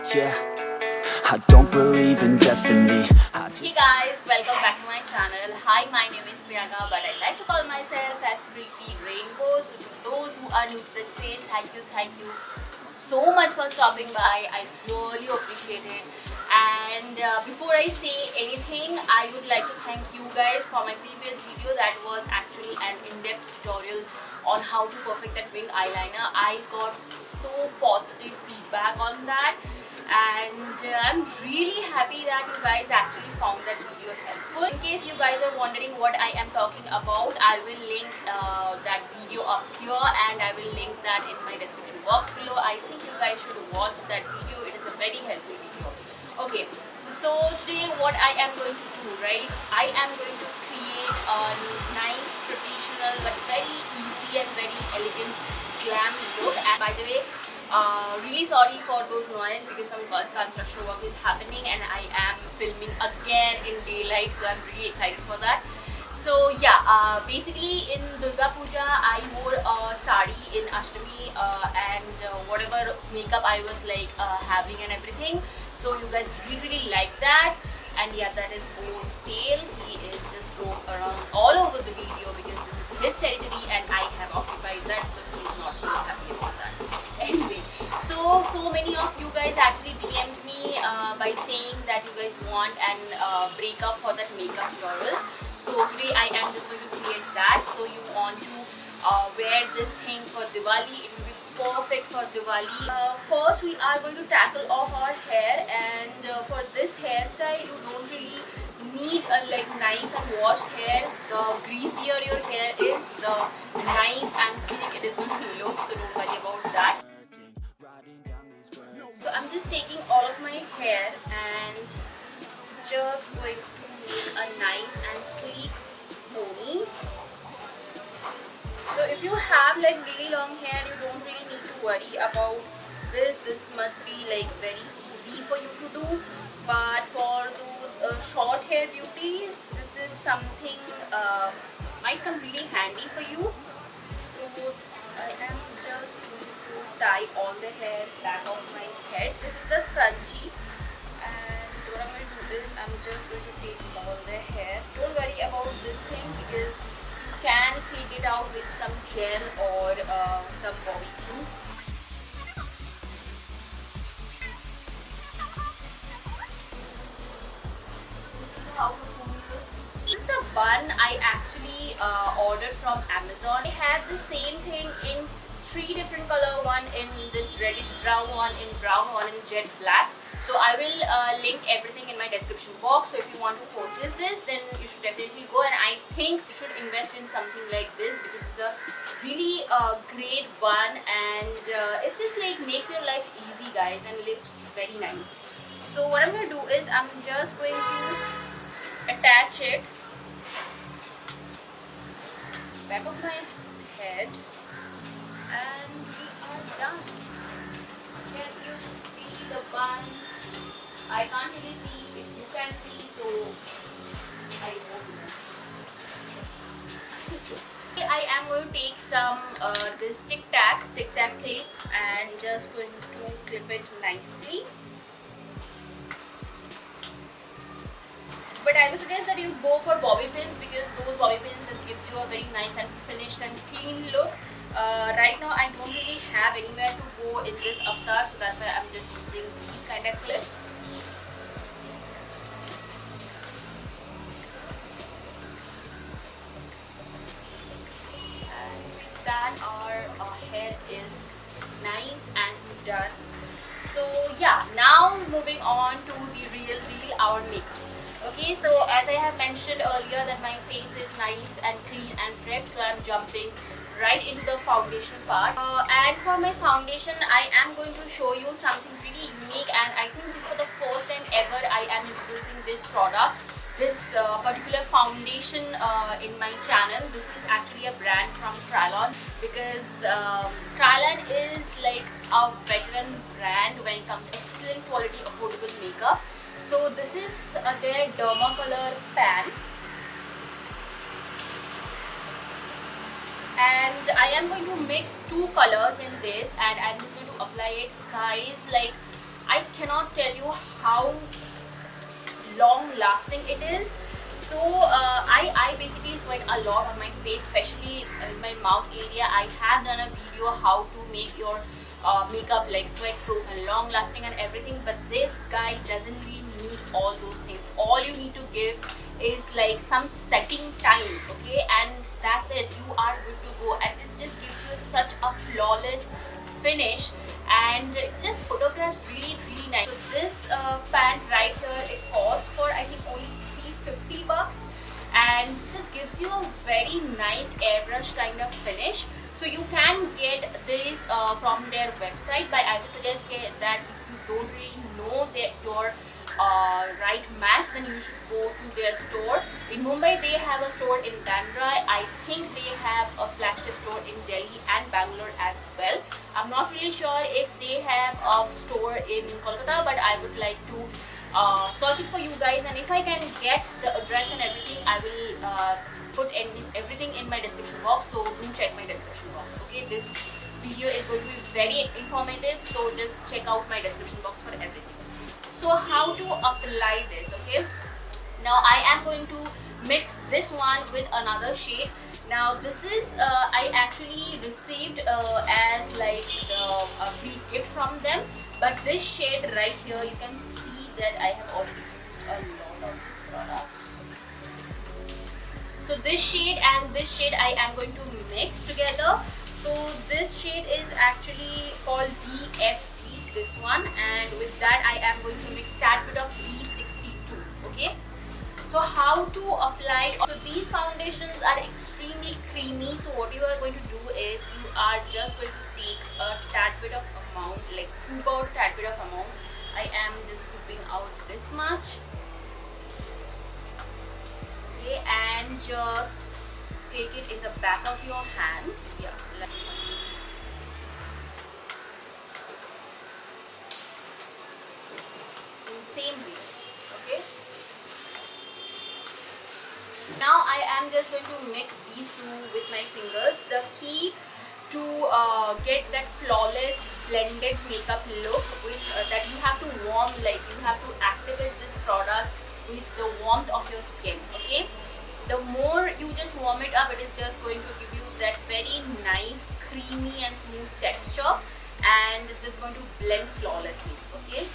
Yeah, I don't believe in destiny. Hey guys, welcome back to my channel. Hi, my name is Priyanka, but I like to call myself as Preeti Rainbow. So to those who are new to this space, thank you so much for stopping by. I really appreciate it. And before I say anything, I would like to thank you guys for my previous video that was actually an in-depth tutorial on how to perfect that wing eyeliner. I got so positive feedback on that, and I'm really happy that you guys actually found that video helpful. In case you guys are wondering what I am talking about, I will link that video up here, and I will link that in my description box below. I think you guys should watch that video. It is a very helpful video. Okay, so today what I am going to do, right, I am going to create a nice traditional but very easy and very elegant glam look. And by the way, really sorry for those noise because some construction work is happening and I am filming again in daylight, so I'm really excited for that. So yeah, basically in Durga Puja I wore a sari in Ashtami and whatever makeup I was like having and everything. So you guys really like that, and yeah, that is Bo's tail. He is just roaming around all over the video because this is his territory and I have occupied that, so he is not really happy about that. Anyway, so many of you guys actually DM'd me by saying that you guys want an breakup for that makeup tutorial. So today I am just going to create that. So you want to wear this thing for Diwali. It will be perfect for Diwali. First we are going to tackle off our hair, and for this hairstyle you don't really need a like nice and washed hair. The greasier your hair is, the nice and sleek it is going to look, so don't worry about that. So I'm just taking all of my hair and just going to make a nice and sleek pony. So if you have like really long hair, you don't really need to worry about this. This must be like very easy for you to do. But for those short hair beauties, this is something might come really handy for you. So I am just going to tie all the hair back of my head. This is the scrunchie, and what I'm going to do is I'm just going to take all the hair. Don't worry about this thing because can sleek it out with some gel or some bobby pins. This is the bun I actually ordered from Amazon. I have the same thing in 3 different color, one in this reddish brown, one in jet black. So I will link everything in my description box. So if you want to purchase this, then you should definitely go, and I think you should invest in something like this because it's a really great bun, and it just like makes your life easy, guys, and looks very nice. So what I'm going to do is I'm just going to attach it back of my head, and we are done. Can you see the bun? I can't really see if you can see, so I hope you. I am going to take some this tic tac clips and just going to clip it nicely. But I would suggest that you go for bobby pins because those bobby pins just gives you a very nice and finished and clean look. Right now I don't really have anywhere to go in this avatar, so that's why I'm just using these kind of clips. And with that our hair is nice and done. So yeah, now moving on to the real deal, our makeup. Okay, so as I have mentioned earlier that my face is nice and clean and prepped, so I'm jumping right into the foundation part. And for my foundation, I am going to show you something really unique, and I think this is for the first time ever I am introducing this product, this particular foundation in my channel. This is actually a brand from Kryolan because Kryolan is like a veteran brand when it comes to excellent quality, affordable makeup. So this is their Dermacolor pan, and I am going to mix 2 colors in this, and I'm just going to apply it, guys. Like I cannot tell you how long lasting it is. So I basically sweat a lot on my face, especially in my mouth area. I have done a video how to make your makeup like sweat proof and long lasting and everything, but this guy doesn't really need all those things. All you need to give is like some setting time, okay, and that's it. You are good to go, and it just gives you such a flawless finish, and it just photographs really nice. So this pant right here, it costs for I think only $350, and this just gives you a very nice airbrush kind of finish. So you can get this from their website, but I would suggest that if you don't really know your right match, then you should go to their store. In Mumbai they have a store in Bandra. I think they have a flagship store in Delhi and Bangalore as well. I'm not really sure if they have a store in Kolkata, but I would like to search it for you guys, and if I can get the address and everything, I will put everything in my description box, so do check my description box. Okay, this video is going to be very informative, so just check out my description box for everything. So how to apply this? Okay, now I am going to mix this one with another shade. Now this is I actually received as like a free gift from them, but this shade right here, you can see that I have already used a lot of this product. So this shade and this shade I am going to mix together. So this shade is actually called DFT, this one, and with that I am going to mix that bit of B62. Okay, so how to apply? So these foundations are extremely creamy, so what you are going to do is you are just going to take a tad bit of amount, like scoop out a tad bit of amount. I am just scooping out this much. Okay, and just take it in the back of your hand. Yeah, in the same way. Okay, now I am just going to mix these two with my fingers. The key to get that flawless blended makeup look with that, you have to warm, like you have to activate this product with the warmth of your skin. Okay, the more you just warm it up, it is just going to give you that very nice creamy and smooth texture, and it's just going to blend flawlessly. Okay,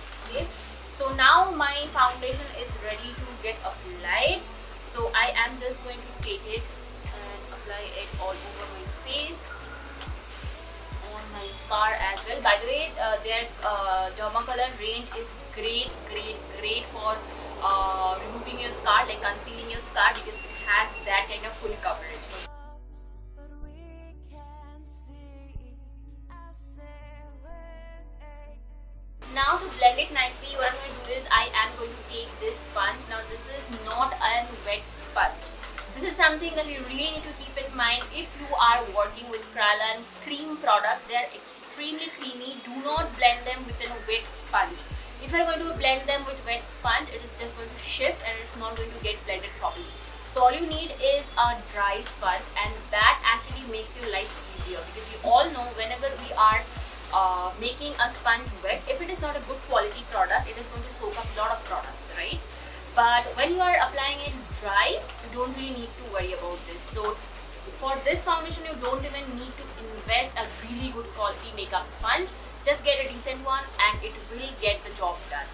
so now my foundation is ready to get applied, so I am just going to take it and apply it all over my face, on my scar as well. By the way, their Dermacolor range is great for removing your scar, like concealing your scar, because it has that kind of full coverage. Now to blend it nicely, what I'm going to do is I am going to take this sponge. Now this is not a wet sponge. This is something that you really need to keep in mind if you are working with Kryolan cream products. They are extremely creamy. Do not blend them with a wet sponge. If you are going to blend them with wet sponge, it is just going to shift and it's not going to get blended properly. So all you need is a dry sponge, and that actually makes your life easier, because you all know whenever we are making a sponge wet, if it is not a good quality product, it is going to soak up a lot of products, right? But when you are applying it dry, you don't really need to worry about this. So for this foundation, you don't even need to invest a really good quality makeup sponge. Just get a decent one and it will get the job done.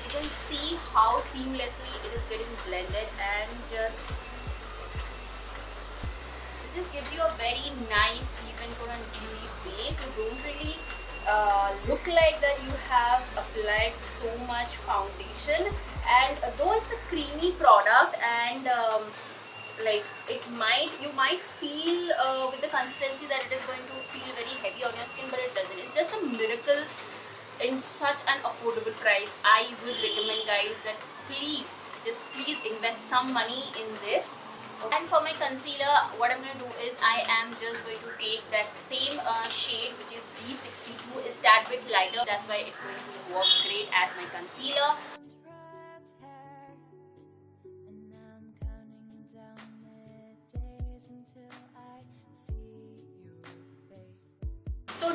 You can see how seamlessly it is getting blended, and it just gives you a very nice even tone and dewy base. You don't really look like that you have applied so much foundation, and though it's a creamy product, and like you might feel with the consistency that it is going to feel very heavy on your skin, but it doesn't. It's just a miracle in such an affordable price. I would recommend, guys, that please invest some money in this. And for my concealer, what I'm going to do is I am just going to take that same shade, which is D62, is that bit lighter. That's why it's going to work great as my concealer.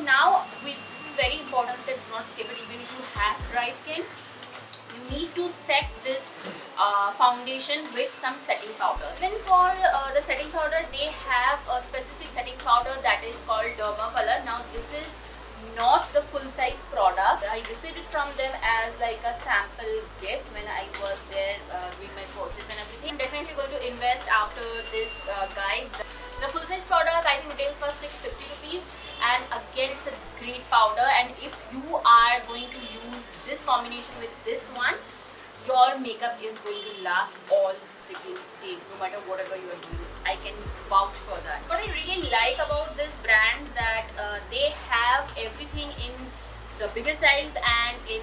now, this is very important step, do not skip it even if you have dry skin. You need to set this foundation with some setting powder. Even for the setting powder, they have a specific setting powder that is called Dermacolor. Now this is not the full size product. I received it from them as like a sample gift when I was there with my purchase and everything. I'm definitely going to invest after this guide. The full size product I think retails for 650 rupees, and again it's a great powder, and if you are going to use this combination with this one, your makeup is going to last all freaking day, no matter whatever you are doing. I can vouch for that. What I really like about this brand that they have everything in the bigger size and in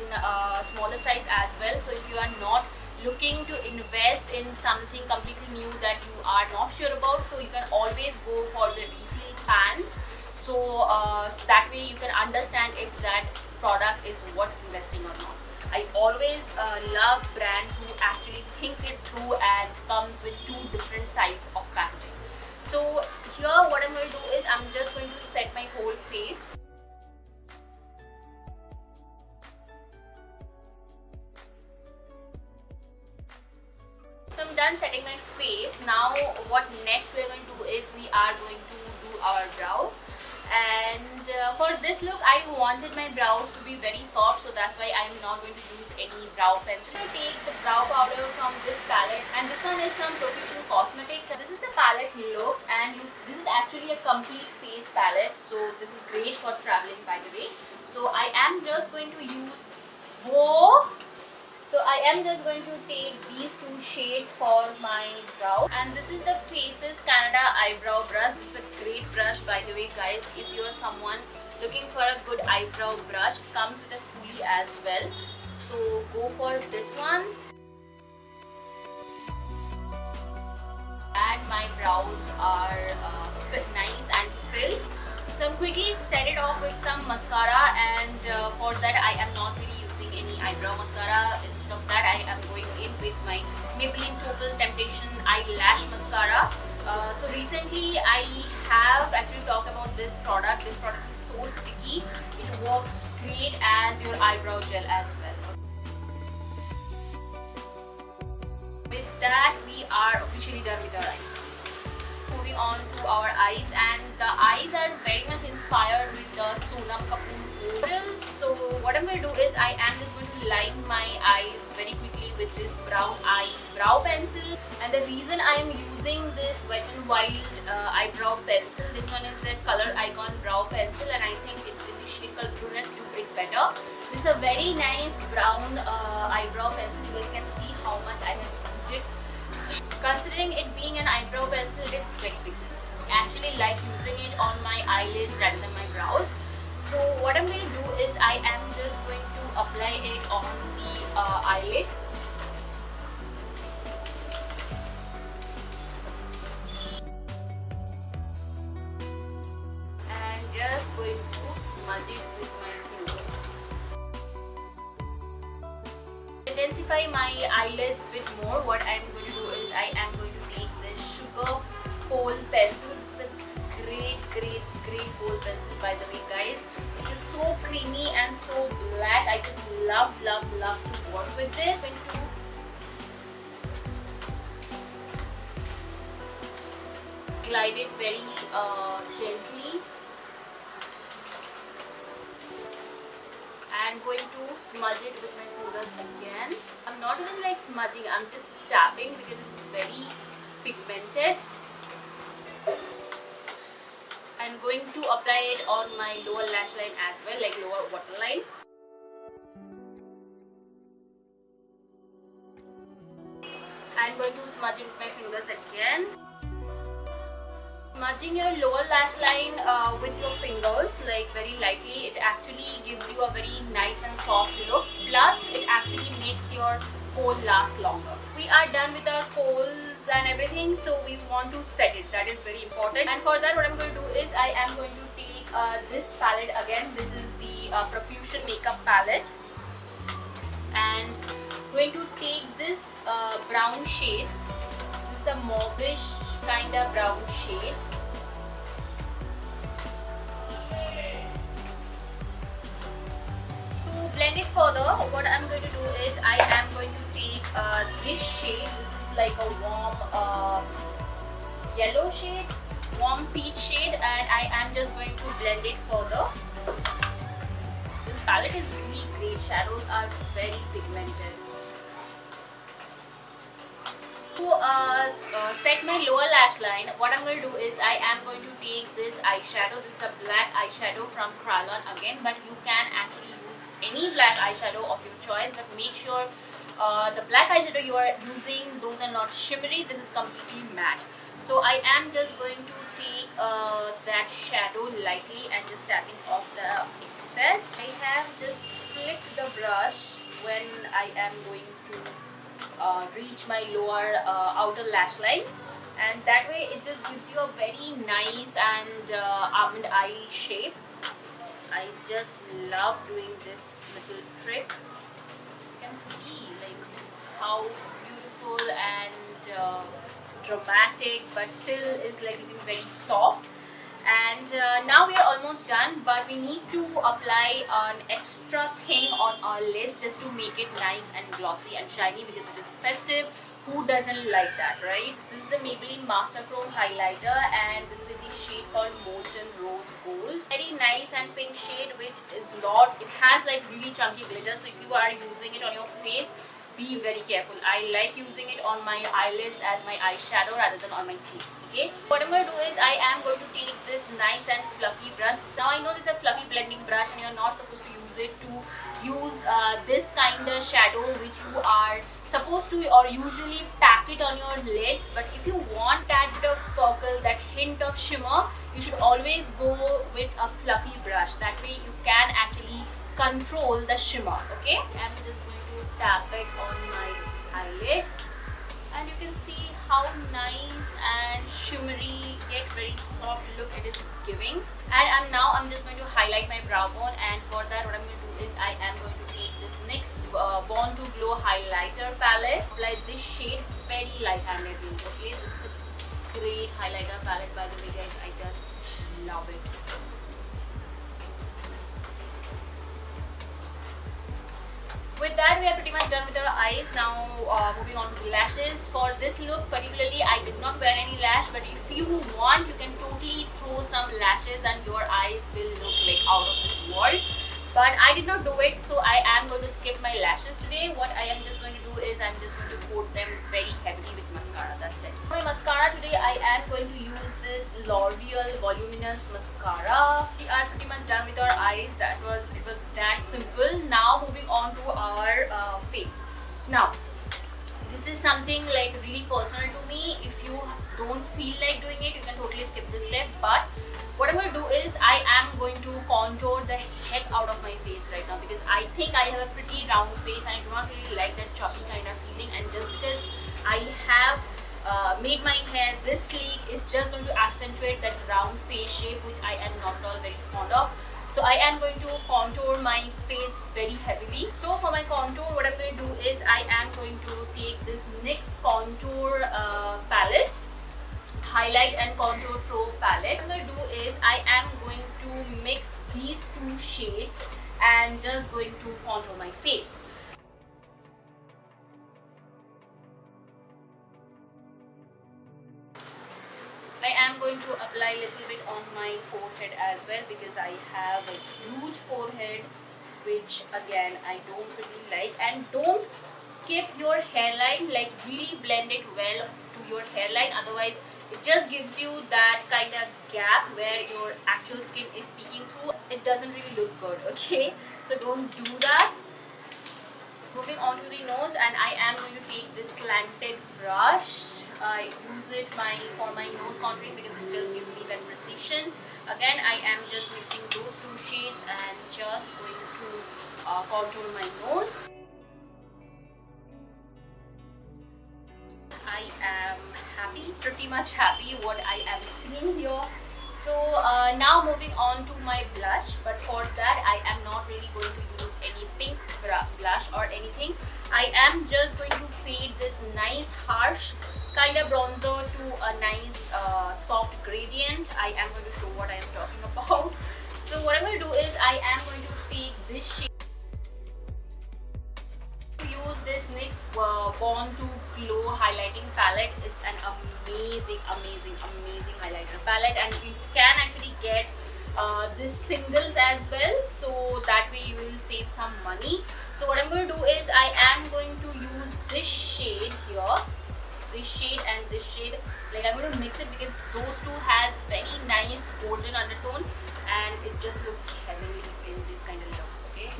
smaller size as well. So if you are not looking to invest in something completely new that you are not sure about, so you can always go for the refill pans. So that way you can understand if that product is worth investing or not. I always love brands who actually think it through and comes with two different sizes of packaging. So here what I'm going to do is I'm just going to set my whole face. So I'm done setting my face. Now what next we're going to do is we are going to do our brows. And for this look, I wanted my brows to be very soft, so that's why I'm not going to use any brow pencil. I'm going to take the brow powder from this palette, and this one is from Profusion Cosmetics. And this is the palette looks, and this is actually a complete face palette, so this is great for traveling, by the way. So I am just going to use take these two shades for my brow, and this is the Faces Canada eyebrow brush. This is a great brush, by the way, guys. If you're someone looking for a good eyebrow brush, it comes with a spoolie as well, so go for this one. And my brows are nice and filled, so I'm quickly set it off with some mascara, and for that I am not really using any eyebrow mascara. Instead of that, I am going in with my Maybelline Total Temptation eyelash mascara. So recently I have actually talked about this product. This product is so sticky, it works great as your eyebrow gel as well. With that, we are officially done with our eyebrows. Moving on to our eyes, and the eyes are very much inspired with the Sonam Kapoor models. So what I'm going to do is I am just going to line my eyes very quickly with this brown eye brow pencil. And the reason I am using this Wet n Wild eyebrow pencil, this one is the Color Icon brow pencil, and I think it's in the shade called Brunette to it better. This is a very nice brown eyebrow pencil. You guys can see how much I have used it. So, considering it being an eyebrow pencil, it is very big. I actually like using it on my eyelids rather than my brows. So what I'm going to do is I am just going to apply it on the eyelid. And just going to smudge it with my fingers. To intensify my eyelids a bit more, what I am going to do is I am going to take this Sugar Pole pencil. It's a great pole pencil, by the way, guys. It is so creamy and so black. I just love to work with this. I'm going to glide it very gently, and going to smudge it with my fingers again. I'm not even like smudging, I'm just tapping because it's very pigmented. I'm going to apply it on my lower lash line as well, like lower waterline. I'm going to smudge it with my fingers again. Smudging your lower lash line with your fingers, like very lightly, it actually gives you a very nice and soft look. Plus, it actually makes your kohl last longer. We are done with our kohls and everything, so we want to set it. That is very important. And for that, what I'm going to do is I am going to take this palette again. This is the Profusion makeup palette, and going to take this brown shade. It's a mauvish kind of brown shade. blend it further, what I'm going to do is I am going to take this shade. This is like a warm yellow shade, warm peach shade, and I am just going to blend it further. This palette is really great. Shadows are very pigmented. To set my lower lash line, what I'm going to do is I am going to take this eyeshadow. This is a black eyeshadow from Kryolan again, but you can actually use any black eyeshadow of your choice, but make sure the black eyeshadow you are using, those are not shimmery. This is completely matte. So I am just going to take that shadow lightly and just tapping off the excess. I have just flicked the brush when I am going to reach my lower outer lash line, and that way it just gives you a very nice and almond eye shape. I just love doing this little trick. You can see like how beautiful and dramatic, but still is like looking very soft. And now we are almost done, but we need to apply an extra thing on our lids just to make it nice and glossy and shiny, because it is festive. Who doesn't like that, right? This is the Maybelline Master Chrome highlighter, and this is in the shade called Molten Rose Gold. Very nice and pink shade, which is not, it has like really chunky glitter, so if you are using it on your face, be very careful. I like using it on my eyelids as my eyeshadow rather than on my cheeks. Okay, what I'm going to do is I am going to take this nice and fluffy brush. Now I know this is a fluffy blending brush and you're not supposed to use it to use this kind of shadow which you are supposed to or usually pack it on your lids, but if you want that bit of sparkle, that hint of shimmer, you should always go with a fluffy brush. That way you can actually control the shimmer. Okay, I'm just going to tap it on my eyelid, and you can see how nice and shimmery yet very soft look it is giving. And I'm just going to highlight my brow bone, and for that what I'm going to do is I am going to take this NYX Born to Glow highlighter palette. Apply this shade very light-handedly. Okay, this is a great highlighter palette, by the way guys. I just love it. With that, we are pretty much done with our eyes. Now moving on to the lashes. For this look particularly, I did not wear any lash, but if you want, you can totally throw some lashes and your eyes will look like out of this world. But I did not do it, so I am going to skip my lashes today. What I am just going to do is I'm just going to coat them very heavily with mascara. That's it. For my mascara today, I am going to use this L'Oreal Voluminous Mascara. We are pretty much done with our eyes. It was that simple. Now moving on to our face. Now this is something like really personal to me. If you don't feel like doing it, you can totally skip this step. But what I'm going to do is I am going to contour the heck out of my face right now, because I think I have a pretty round face and I do not really like that choppy kind of feeling. And just because I have made my hair this sleek is just going to accentuate that round face shape, which I am not at all very fond of. So I am going to contour my face very heavily. So for my contour, what I'm going to do is I am going to take this NYX Contour palette, Highlight and Contour Pro palette. What I'm going to do is I am going to mix these two shades and just going to contour my face. I am going to apply a little bit on my forehead as well, because I have a huge forehead, which again I don't really like. And don't skip your hairline, like really blend it well to your hairline, otherwise it just gives you that kind of gap where your actual skin is peeking through. It doesn't really look good, okay? So don't do that. Moving on to the nose, and I am going to take this slanted brush. I use it for my nose contouring because it just gives me that precision. Again, I am just mixing those two shades and just going to contour my nose. I am happy, pretty much happy what I am seeing here. So now moving on to my blush, but for that I am not really going to use any pink blush or anything. I am just going to fade this nice harsh kind of bronzer to a nice soft gradient. I am going to show what I am talking about. So what I'm going to do is I am going to take this shade use this NYX Born to Glow highlighting palette. It's an amazing highlighter palette, and you can actually get this singles as well, so that way you will save some money. So what I'm going to do is I am going to use this shade here, this shade and this shade. Like, I'm going to mix it because those two has very nice golden undertone and it just looks heavenly in this kind of look. Okay,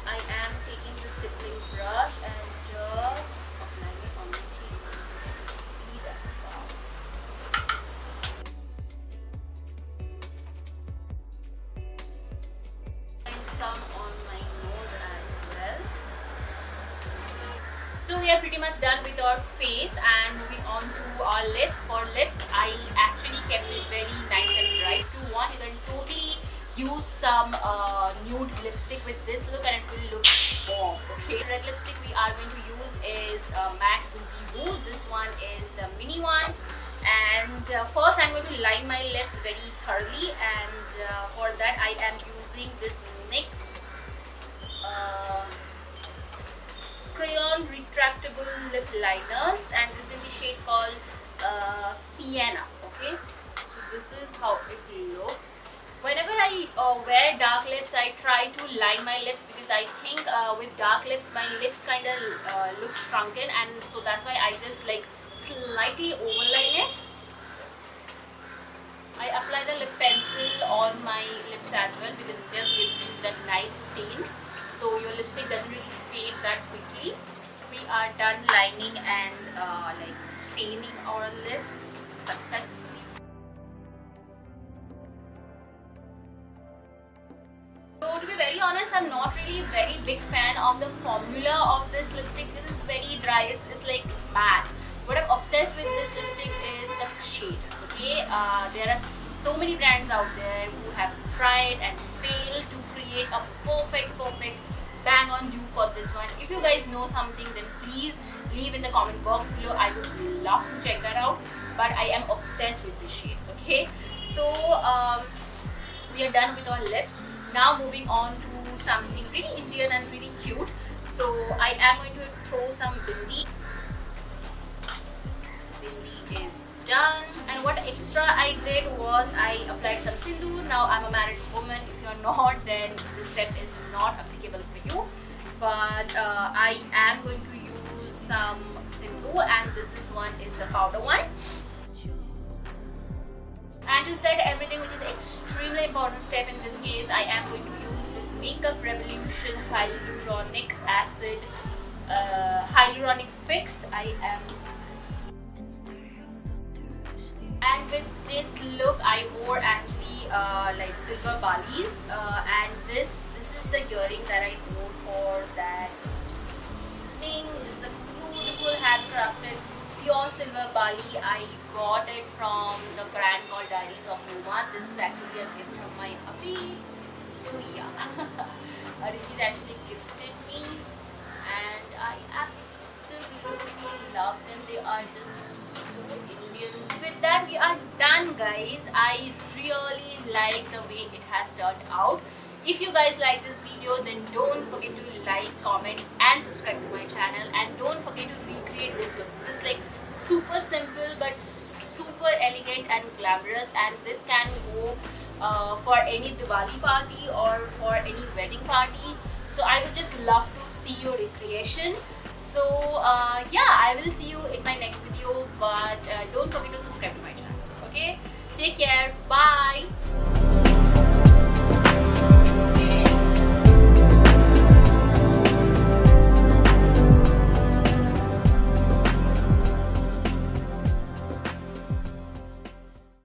I am taking this stippling brush and just applying it on my cheeks. See that? Wow. And some on my nose as well. So we are pretty much done with our face, and moving on to our lips. For lips, I actually kept it very nice and bright. If you want, you can totally use some nude lipstick with this look and it will look bomb. Okay, the red lipstick we are going to use is MAC Ruby Woo. This one is the mini one, and first I'm going to line my lips very thoroughly, and for that I am using this NYX crayon retractable lip liners, and this is in the shade called Sienna. Okay, so this is how it looks. Whenever I wear dark lips, I try to line my lips because I think with dark lips my lips kind of look shrunken, and so that's why I just like slightly overline it. I apply the lip pencil on my lips as well because it just gives you that nice stain, so your lipstick doesn't really fade that quickly. We are done lining and like staining our lips successfully. So to be very honest, I'm not really a very big fan of the formula of this lipstick. This is very dry, it's like matte. What I'm obsessed with this lipstick is the shade. Okay, there are so many brands out there who have tried and failed to create a perfect bang on dupe for this one. If you guys know something, then please leave in the comment box below. I would love to check that out, but I am obsessed with this shade. Okay, so we are done with our lips. Now moving on to something really Indian and really cute. So I am going to throw some bindi. Bindi is done. And what extra I did was I applied some sindoor. Now I'm a married woman. If you're not, then this step is not applicable for you. But I am going to use some sindoor, and this is the powder one. And to set everything, which is extremely important step in this case, I am going to use this Makeup Revolution Hyaluronic Acid Hyaluronic Fix. And with this look, I wore actually like silver balis, and this is the earring that I wore for that evening. This is a beautiful handcrafted pure silver bali. I got it from the brand called Diaries of Noma. This is actually a gift from my hubby. So yeah, Arijit actually gifted me, and I absolutely love them. They are just so Indian. With that, we are done, guys. I really like the way it has turned out. If you guys like this video, then don't forget to like, comment and subscribe to my channel, and don't forget to recreate this look. This is like super simple but super elegant and glamorous, and this can go for any Diwali party or for any wedding party. So I would just love to see your recreation. So yeah, I will see you in my next video, but don't forget to subscribe to my channel. Okay, take care, bye.